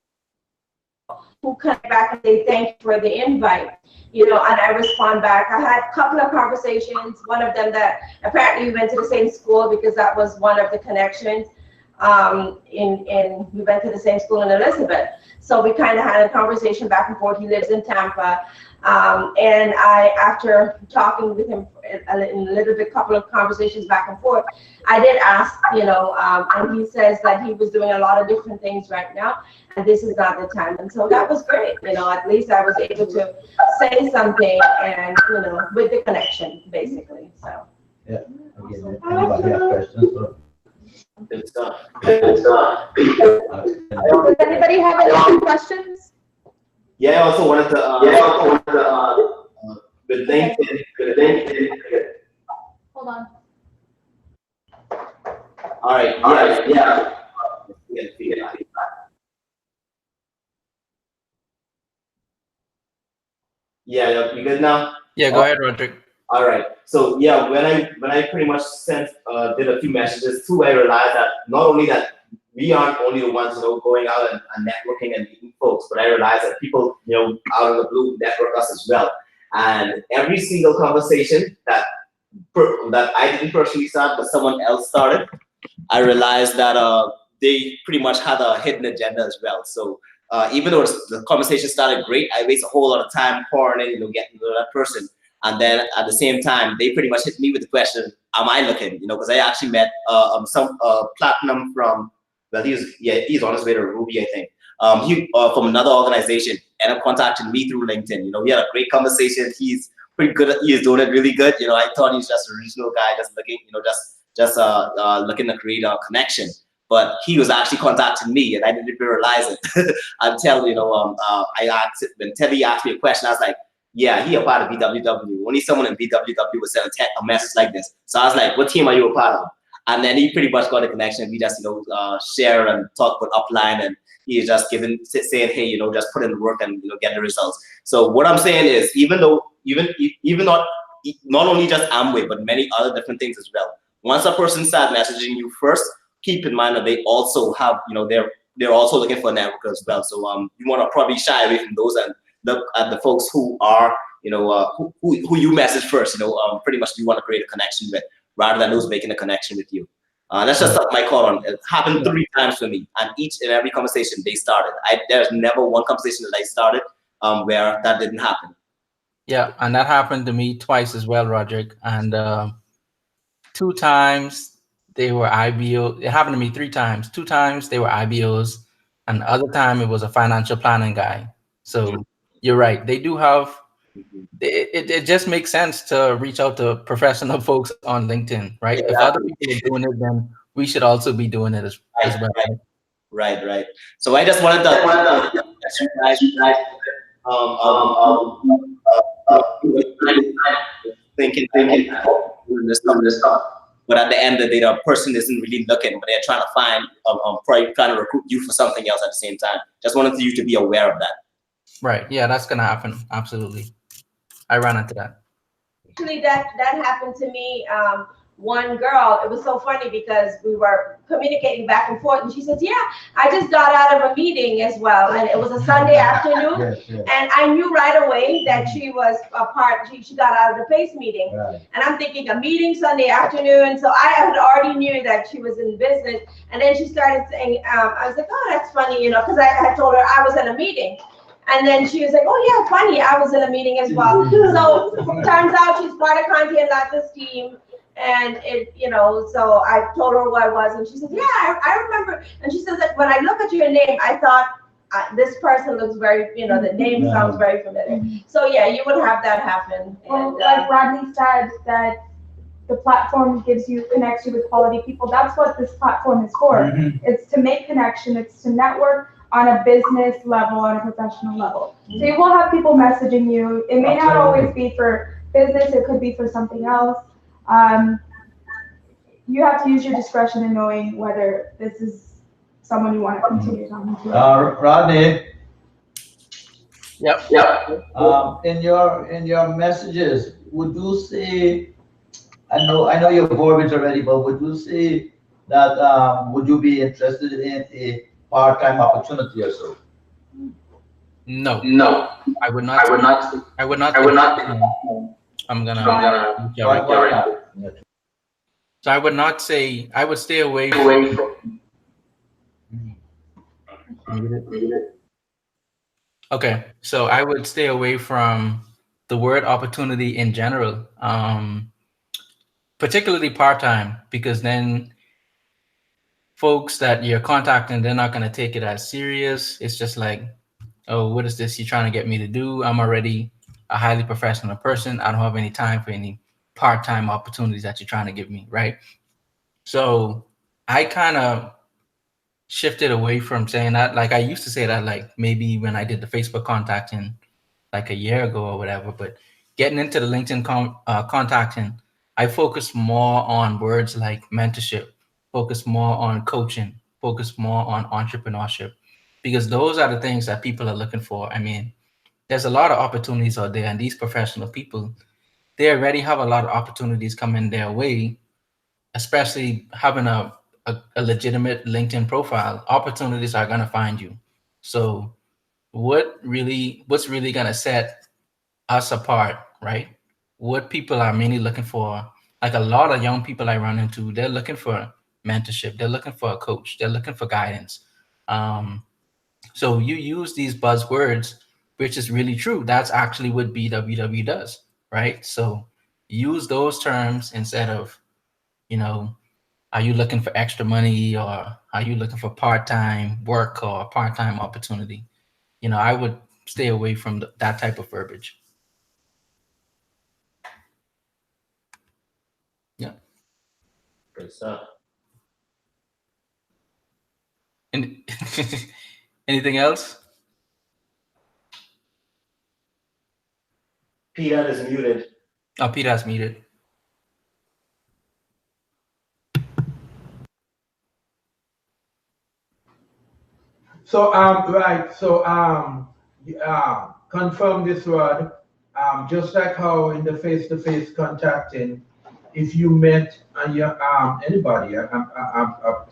who come back and say thank you for the invite, and I respond back. I had a couple of conversations, one of them that apparently we went to the same school because that was one of the connections. We went to the same school in Elizabeth. So we kind of had a conversation back and forth. He lives in Tampa. And after talking with him in a little bit, couple of conversations back and forth, I did ask, and he says that he was doing a lot of different things right now, and this is not the time. And so that was great. At least I was able to say something and, with the connection, basically. So. Yeah. Again, anybody have questions? Good stuff. Does anybody have any questions? Yeah, I also wanted to, with LinkedIn. Hold on. All right, yeah. Yeah, you good now? Yeah, go ahead, Roderick. All right. So yeah, when I pretty much did a few messages too, I realized that not only that we aren't only the ones going out and networking and meeting folks, but I realized that people out in the blue network us as well. And every single conversation that I didn't personally start, but someone else started, I realized that they pretty much had a hidden agenda as well. So even though the conversation started great, I waste a whole lot of time pouring in, getting to know that person. And then at the same time, they pretty much hit me with the question, am I looking? Because I actually met some platinum from, well, he's on his way to Ruby, I think. He from another organization ended up contacting me through LinkedIn. We had a great conversation. He's pretty good. He is doing it really good. I thought he's just a regional guy, just looking, just just looking to create a connection. But he was actually contacting me, and I didn't even realize it until I asked when Teddy asked me a question. I was like, yeah, he a part of BWW. Only someone in BWW would send a message like this. So I was like, what team are you a part of? And then he pretty much got a connection. We just share and talk with upline, and he is just saying, hey, just put in the work and get the results. So what I'm saying is, even not only just Amway, but many other different things as well. Once a person starts messaging you first, keep in mind that they also have, they're also looking for a network as well. So you want to probably shy away from those and look at the folks who are, who you message first. Pretty much you want to create a connection with, rather than those making a connection with you. That's just my call on. It happened 3 times for me, and each and every conversation they started. There's never one conversation that I started where that didn't happen. Yeah, and that happened to me twice as well, Roderick. And 2 times they were IBO. It happened to me 3 times. 2 times they were IBOs, and the other time it was a financial planning guy. So you're right. They do have. It just makes sense to reach out to professional folks on LinkedIn, right? Exactly. If other people are doing it, then we should also be doing it as well. Right. So I just wanted to thinking this stuff. But at the end of the day, the person isn't really looking, but they're trying to find, probably trying to recruit you for something else at the same time. Just wanted you to be aware of that. Right. Yeah, that's gonna happen. Absolutely. I ran into that. Actually, that happened to me. One girl, it was so funny because we were communicating back and forth, and she says, yeah, I just got out of a meeting as well, and it was a Sunday afternoon. Yes. And I knew right away that she was a part, she got out of the Pase meeting. Right. And I'm thinking, a meeting Sunday afternoon, so I had already knew that she was in business. And then she started saying, I was like, oh, that's funny, because I had told her I was in a meeting. And then she was like, oh yeah, funny, I was in a meeting as well. So turns out she's part of Content Lattice team. And so I told her what I was, and she said, yeah, I remember. And she says that when I look at your name, I thought this person looks very, the name sounds very familiar. So yeah, you would have that happen. Well, like Rodney said, that the platform gives you connection with quality people. That's what this platform is for. Mm-hmm. It's to make connection. It's to network on a business level, on a professional level. Mm-hmm. So you will have people messaging you. It may not always be for business. It could be for something else. You have to use your discretion in knowing whether this is someone you want to continue talking to. Rodney. Yep. In your messages, would you say? I know your verbiage already, but would you say that would you be interested in a part-time opportunity or so? No, I would not. I'm gonna. So I would not say. I would stay away from. Okay, so I would stay away from the word opportunity in general, particularly part-time, because then folks that you're contacting, they're not going to take it as serious. It's just like, oh, what is this you're trying to get me to do? I'm already a highly professional person. I don't have any time for any part-time opportunities that you're trying to give me, right? So I kind of shifted away from saying that. Like I used to say that, like maybe when I did the Facebook contacting like a year ago or whatever, but getting into the LinkedIn contacting, I focus more on words like mentorship, focus more on coaching, focus more on entrepreneurship, because those are the things that people are looking for. I mean, there's a lot of opportunities out there, and these professional people, they already have a lot of opportunities coming their way, especially having a legitimate LinkedIn profile. Opportunities are going to find you. So what's really going to set us apart, right? What people are mainly looking for, like a lot of young people I run into, they're looking for mentorship. They're looking for a coach. They're looking for guidance. So you use these buzzwords, which is really true. That's actually what BWW does, right? So use those terms instead of, are you looking for extra money, or are you looking for part-time work or part-time opportunity? I would stay away from that type of verbiage. Yeah. So, And anything else? Peter is muted. Oh, Peter's muted. So, right, so, confirm this word, just like how in the face-to-face contacting, if you met anybody, a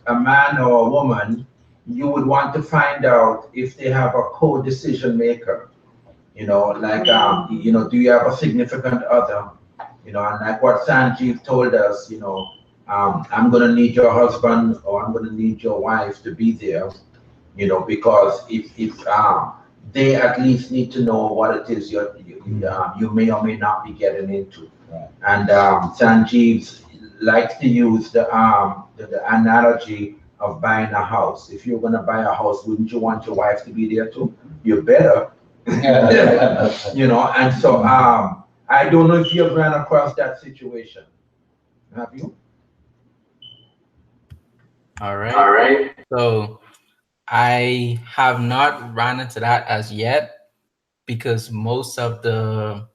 man or a woman, you would want to find out if they have a co-decision maker. Like, do you have a significant other? And like what Sanjeev told us, I'm gonna need your husband or I'm gonna need your wife to be there, because if they at least need to know what it is you may or may not be getting into. Right. And Sanjeev likes to use the analogy of buying a house. If you're gonna buy a house, wouldn't you want your wife to be there too? You better. And so I don't know if you've ran across that situation. Have you? All right. So I have not run into that as yet because most of the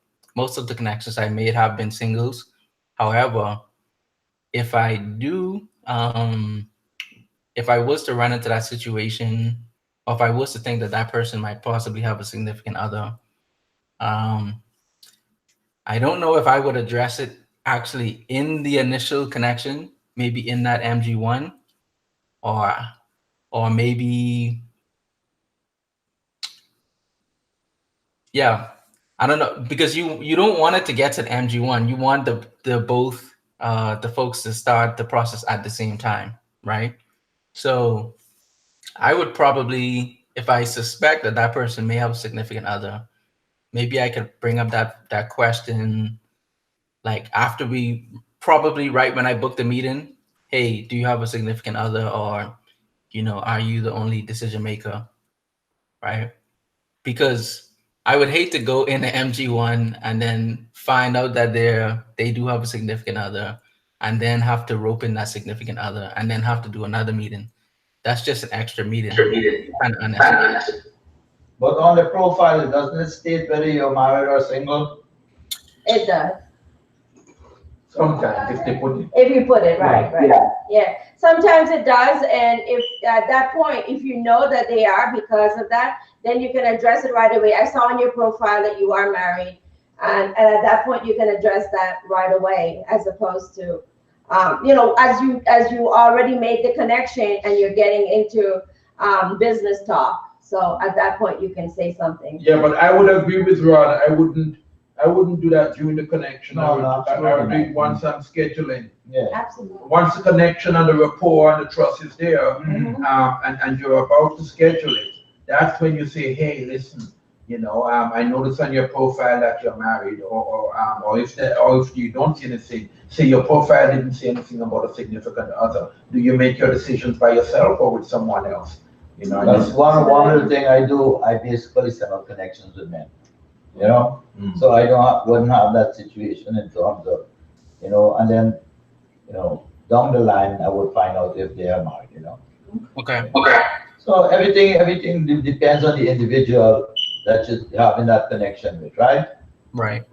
connections I made have been singles. However, if I do, if I was to run into that situation, or if I was to think that that person might possibly have a significant other, I don't know if I would address it actually in the initial connection, maybe in that MG1, or maybe, yeah, I don't know, because you don't want it to get to the MG1. You want the both the folks to start the process at the same time, right? So I would probably, if I suspect that that person may have a significant other, maybe I could bring up that question like after we, probably right when I book the meeting. Hey, do you have a significant other, or are you the only decision maker, right? Because I would hate to go in the MG1 and then find out that they do have a significant other, and then have to rope in that significant other, and then have to do another meeting. That's just an extra meeting. Kind of unnecessary. But on the profile, it doesn't state whether you're married or single. It does. Sometimes if they put it. If you put it right. Yeah. Sometimes it does, and if at that point, if you know that they are because of that, then you can address it right away. I saw on your profile that you are married, and at that point you can address that right away, as opposed to, as you already made the connection and you're getting into business talk. So at that point you can say something. Yeah, but I would agree with Rod. I wouldn't do that during the connection. No, I would do it once I'm scheduling. Yeah. Absolutely. Once the connection and the rapport and the trust is there, and you're about to schedule it, that's when you say, hey, listen, I noticed on your profile that you're married, or if you don't see anything, say your profile didn't say anything about a significant other. Do you make your decisions by yourself or with someone else? That's one of the things I do. I basically set up connections with men. So I wouldn't have that situation in terms of, and then, down the line, I would find out if they are married, Okay. So everything depends on the individual that you're having that connection with, right? Right.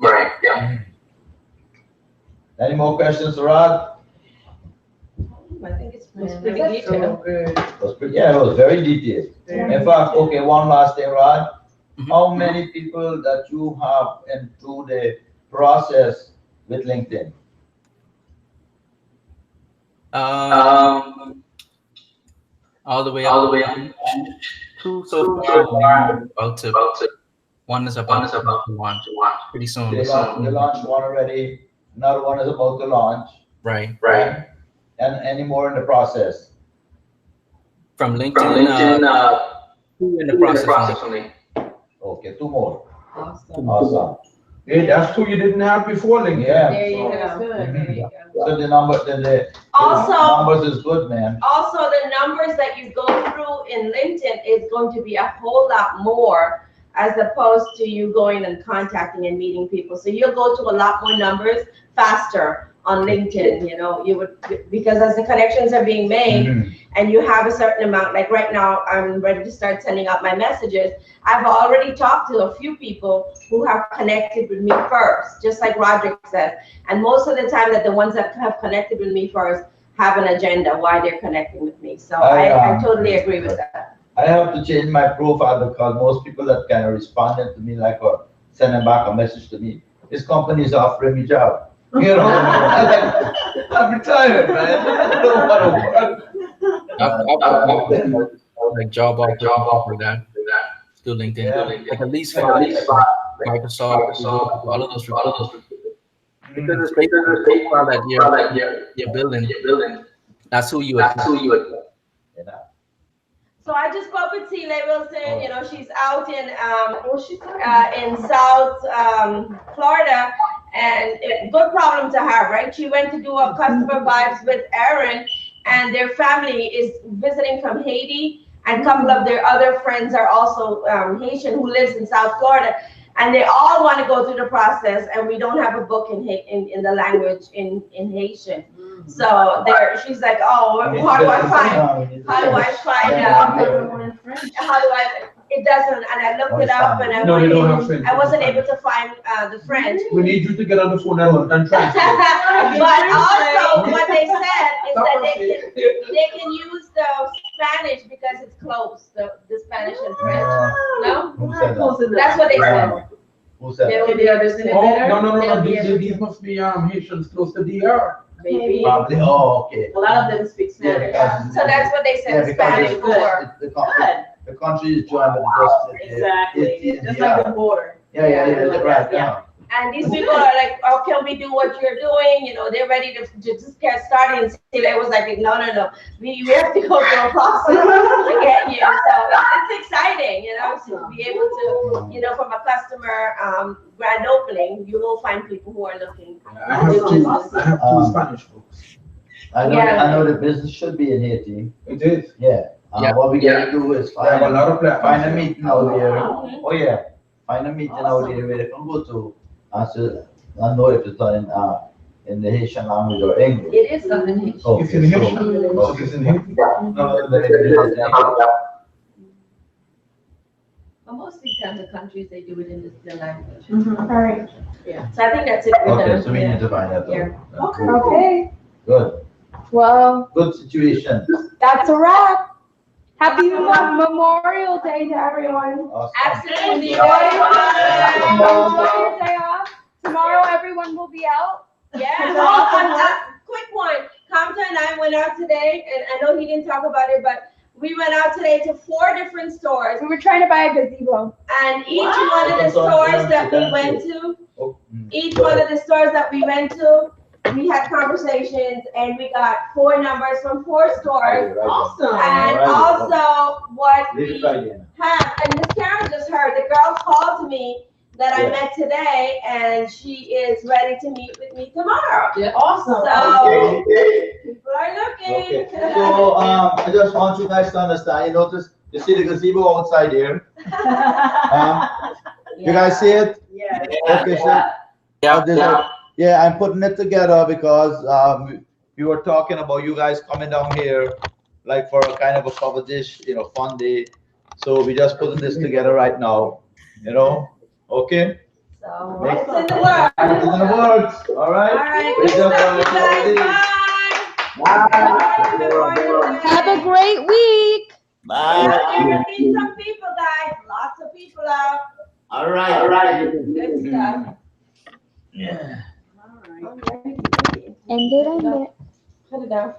Yeah. Any more questions, Rod? I think it's pretty detailed. It was very detailed. In fact, okay, one last thing, Rod. How many people that you have into the process with LinkedIn? All the way up. Two so far. One is about to launch pretty soon. They launched one already. Another one is about to launch. Right. And any more in the process? From LinkedIn, two in the process. Okay, two more. Awesome. Hey, that's who you didn't have before, LinkedIn. Yeah. There you go. Good. There you go. So the numbers is good, man. Also, the numbers that you go through in LinkedIn is going to be a whole lot more as opposed to you going and contacting and meeting people. So you'll go to a lot more numbers faster on LinkedIn, you know, you would, because as the connections are being made and you have a certain amount, like right now, I'm ready to start sending out my messages. I've already talked to a few people who have connected with me first, just like Roderick said. And most of the time that the ones that have connected with me first have an agenda why they're connecting with me. So I totally agree with that. I have to change my profile because most people that kind of responded to me, like sending back a message to me, this company is offering me job. You know, I'm retired, man. I don't want to work. Like job offer that through LinkedIn. Yeah. Like at least Microsoft, Google, all of those. Because it's based on the profile that you're building. That's who you are. So I just spoke with Celia Wilson. You know, she's out in South Florida, and good problem to have, right? She went to do a customer vibes with Aaron, and their family is visiting from Haiti, and a couple of their other friends are also Haitian who lives in South Florida, and they all want to go through the process, and we don't have a book in the language in Haitian. So she's like, oh, how do I find it doesn't, and I looked it up, and I wasn't able to find the French. We need you to get on the phone and translate. But also, what they said is that they can use the Spanish because it's close, the Spanish and French. No? Who said that? That's what they said. Who said that? Maybe understand it better. No. These must be Haitians close to DR. Maybe. Probably. Oh, okay. A lot of them speak Spanish. Yeah, So that's what they said, Spanish for. The country is joined, but Exactly. Just like the border. Yeah, right. Yeah. And these people are like, oh, can we do what you're doing? You know, they're ready to just get started. And Celia was like, no. We have to go through a process to get you. So it's exciting, you know, to be able to, you know, from a customer grand opening, you will find people who are looking. I have two Spanish books. I know the business should be in Haiti. It is. Yeah. What we gotta do is find a meeting out there. Oh yeah, find a meeting out there where they can go to. I know if it's done in the Haitian language or English. It is done in Haitian. Okay, It's in Haitian. It's in Haitian. But most of these kinds of countries, they do it in the language. All right. Yeah. So I think that's it. Okay, so we need to find out. Yeah. Okay. Good. Well, Good situation. that's a wrap. Happy Memorial Day to everyone. Awesome. Absolutely. Memorial Day off. Tomorrow, everyone will be out. Yeah. Quick one. Kamta and I went out today, and I know he didn't talk about it, but we went out today to 4 different stores. We were trying to buy a gazebo. And each one of the stores that we went to, we had conversations, and we got 4 numbers from 4 stores. Awesome. And also what Leave we it right there. have, and Miss Karen just heard, the girl called me that I met today, and she is ready to meet with me tomorrow. Yeah, awesome. So people are looking. Okay. So I just want you guys to understand. You see the gazebo outside here. You guys see it? Yeah. Okay, so yeah, I'm putting it together because we were talking about you guys coming down here, like for a kind of a cover dish, fun day. So we just putting this together right now, Okay. So it's in the works. It's in the works. All right. All right. We just, Bye. Have a great week. Bye. You're gonna meet some people, guys. Lots of people out. All right. Good stuff. Yeah. End it. Put it down.